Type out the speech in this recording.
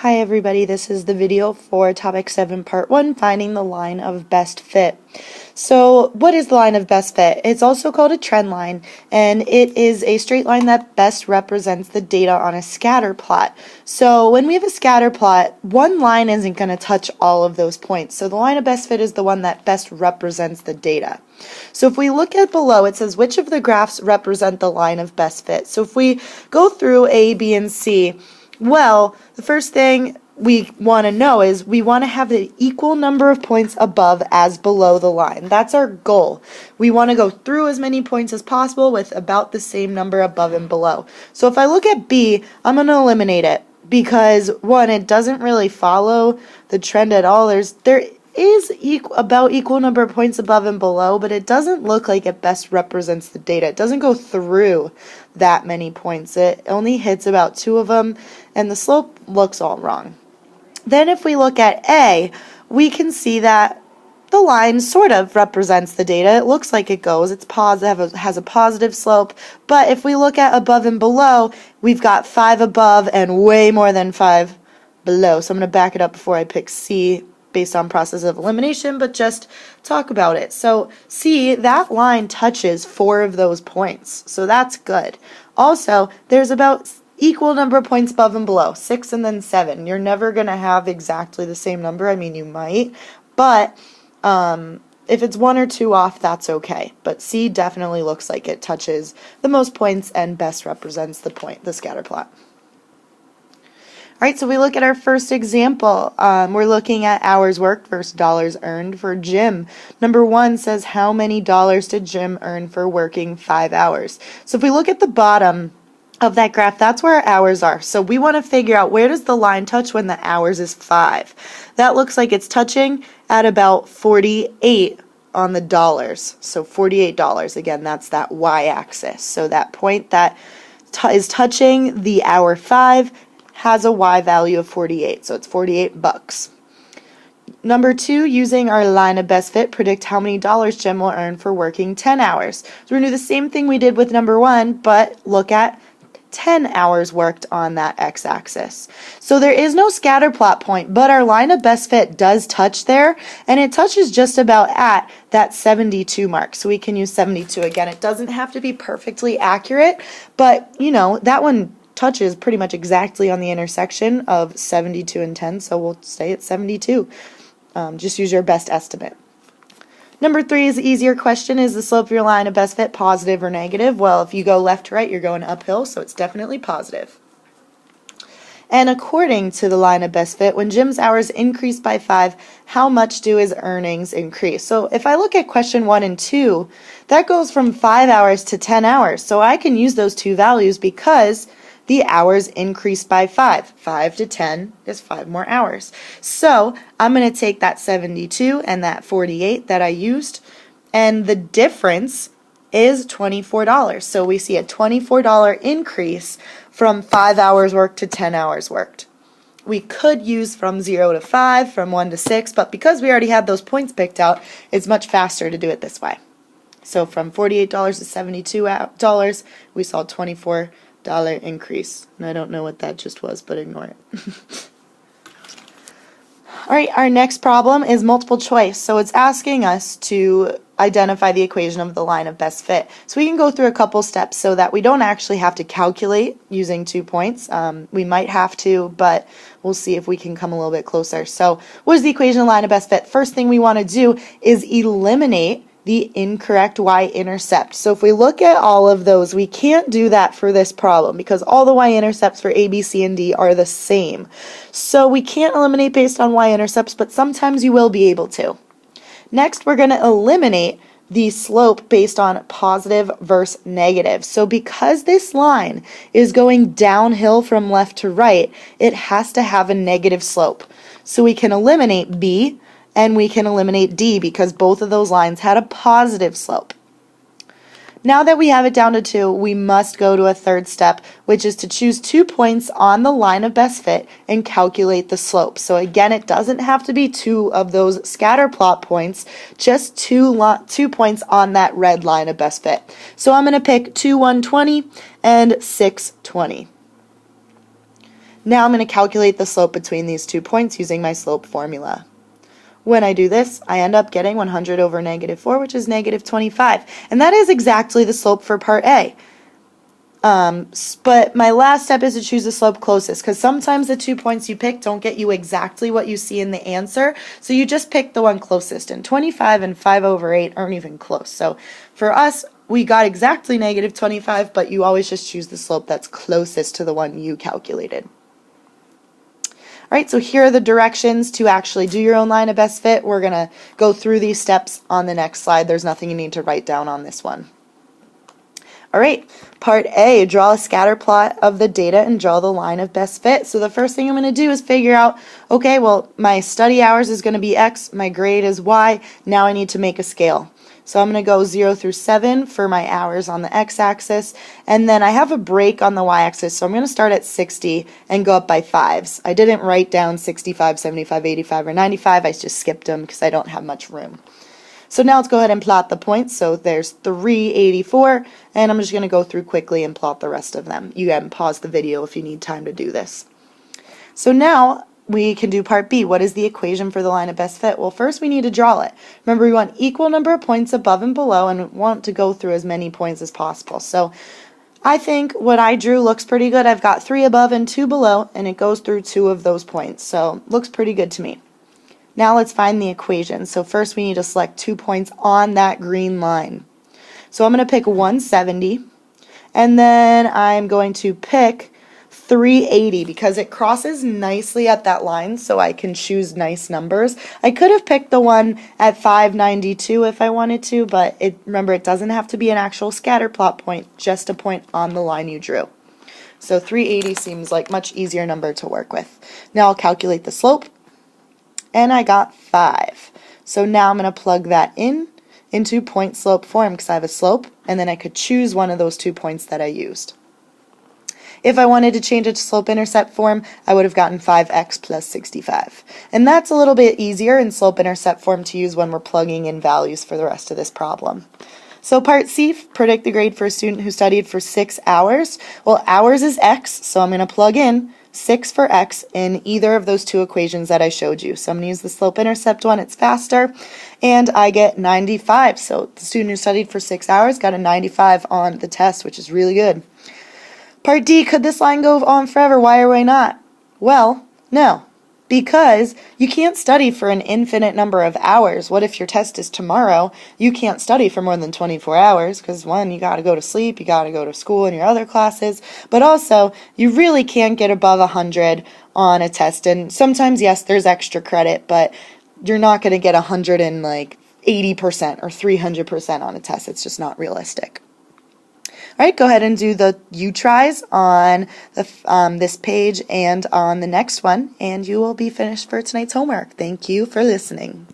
Hi everybody, this is the video for topic 7 part 1, finding the line of best fit. So what is the line of best fit? It's also called a trend line, and it is a straight line that best represents the data on a scatter plot. So when we have a scatter plot, one line isn't going to touch all of those points. So the line of best fit is the one that best represents the data. So if we look at below, it says which of the graphs represent the line of best fit. So if we go through A, B, and C, well, the first thing we want to know is we want to have the equal number of points above as below the line. That's our goal. We want to go through as many points as possible with about the same number above and below. So if I look at B, I'm going to eliminate it because, one, it doesn't really follow the trend at all. There is about equal number of points above and below, but it doesn't look like it best represents the data. It doesn't go through that many points. It only hits about 2 of them, and the slope looks all wrong. Then if we look at A, we can see that the line sort of represents the data. It looks like it goes. It's positive, has a positive slope, but if we look at above and below, we've got 5 above and way more than 5 below. So I'm going to back it up before I pick C based on process of elimination, but just talk about it. So see, that line touches 4 of those points, so that's good. Also, there's about equal number of points above and below, 6 and then 7. You're never going to have exactly the same number. I mean, you might, but if it's 1 or 2 off, that's okay. But C definitely looks like it touches the most points and best represents the scatter plot. Alright, so we look at our first example. We're looking at hours worked versus dollars earned for Jim. Number 1 says how many dollars did Jim earn for working 5 hours. So if we look at the bottom of that graph, that's where our hours are. So we want to figure out where does the line touch when the hours is 5. That looks like it's touching at about 48 on the dollars. So $48. Again, that's that y-axis. So that point that is touching the hour 5 has a y value of 48, so it's 48 bucks. Number 2, using our line of best fit, predict how many dollars Jim will earn for working 10 hours. So we're going to do the same thing we did with number 1, but look at 10 hours worked on that x-axis. So there is no scatter plot point, but our line of best fit does touch there, and it touches just about at that 72 mark. So we can use 72 again. It doesn't have to be perfectly accurate, but you know, that one touches pretty much exactly on the intersection of 72 and 10, so we'll stay at 72. Just use your best estimate. Number 3 is an easier question. Is the slope of your line of best fit positive or negative? Well, if you go left to right, you're going uphill, so it's definitely positive. And according to the line of best fit, when Jim's hours increase by 5, how much do his earnings increase? So if I look at question 1 and 2, that goes from 5 hours to 10 hours. So I can use those two values because the hours increase by 5. 5 to 10 is 5 more hours. So I'm going to take that 72 and that 48 that I used, and the difference is $24. So we see a $24 increase from 5 hours worked to 10 hours worked. We could use from 0 to 5, from 1 to 6, but because we already had those points picked out, it's much faster to do it this way. So from $48 to $72, we saw $24 increase. And I don't know what that just was, but ignore it. Alright, our next problem is multiple choice. So it's asking us to identify the equation of the line of best fit. So we can go through a couple steps so that we don't actually have to calculate using 2 points. We might have to, but we'll see if we can come a little bit closer. So what is the equation of the line of best fit? First thing we want to do is eliminate the incorrect y-intercept. So if we look at all of those, we can't do that for this problem because all the y-intercepts for A, B, C, and D are the same. So we can't eliminate based on y-intercepts, but sometimes you will be able to. Next, we're going to eliminate the slope based on positive versus negative. So because this line is going downhill from left to right, it has to have a negative slope. So we can eliminate B, and we can eliminate D because both of those lines had a positive slope. Now that we have it down to 2, we must go to a third step, which is to choose 2 points on the line of best fit and calculate the slope. So again, it doesn't have to be 2 of those scatter plot points, just 2 points on that red line of best fit. So I'm going to pick 2, 120 and 6, 20. Now I'm going to calculate the slope between these 2 points using my slope formula. When I do this, I end up getting 100 over negative 4, which is negative 25. And that is exactly the slope for part A. But my last step is to choose the slope closest, because sometimes the 2 points you pick don't get you exactly what you see in the answer, so you just pick the one closest, and 25 and 5 over 8 aren't even close. So for us, we got exactly negative 25, but you always just choose the slope that's closest to the one you calculated. Alright, so here are the directions to actually do your own line of best fit. We're going to go through these steps on the next slide. There's nothing you need to write down on this one. Alright, part A, draw a scatter plot of the data and draw the line of best fit. So the first thing I'm going to do is figure out, okay, well, my study hours is going to be X, my grade is Y, now I need to make a scale. So I'm going to go 0 through 7 for my hours on the x-axis, and then I have a break on the y-axis, so I'm going to start at 60 and go up by 5s. I didn't write down 65, 75, 85, or 95, I just skipped them because I don't have much room. So now let's go ahead and plot the points. So there's 384, and I'm just going to go through quickly and plot the rest of them. You can pause the video if you need time to do this. So now we can do part B. What is the equation for the line of best fit? Well, first we need to draw it. Remember, we want equal number of points above and below, and want to go through as many points as possible. So I think what I drew looks pretty good. I've got 3 above and 2 below, and it goes through 2 of those points. So looks pretty good to me. Now let's find the equation. So first we need to select 2 points on that green line. So I'm going to pick 170, and then I'm going to pick 380 because it crosses nicely at that line, so I can choose nice numbers. I could have picked the one at 592 if I wanted to, but remember, it doesn't have to be an actual scatter plot point, just a point on the line you drew. So 380 seems like much easier number to work with. Now I'll calculate the slope, and I got 5. So now I'm going to plug that into point slope form because I have a slope, and then I could choose one of those 2 points that I used. If I wanted to change it to slope intercept form, I would have gotten 5x plus 65. And that's a little bit easier in slope intercept form to use when we're plugging in values for the rest of this problem. So part C, predict the grade for a student who studied for 6 hours. Well, hours is x, so I'm going to plug in 6 for x in either of those 2 equations that I showed you. So I'm going to use the slope intercept one, it's faster, and I get 95. So the student who studied for 6 hours got a 95 on the test, which is really good. Part D, could this line go on forever? Why or why not? Well, no, because you can't study for an infinite number of hours. What if your test is tomorrow? You can't study for more than 24 hours because, one, you got to go to sleep, you got to go to school and your other classes, but also you really can't get above 100 on a test. And sometimes, yes, there's extra credit, but you're not going to get 180% or 300% on a test. It's just not realistic. All right, go ahead and do the U-tries on this page and on the next one, and you will be finished for tonight's homework. Thank you for listening.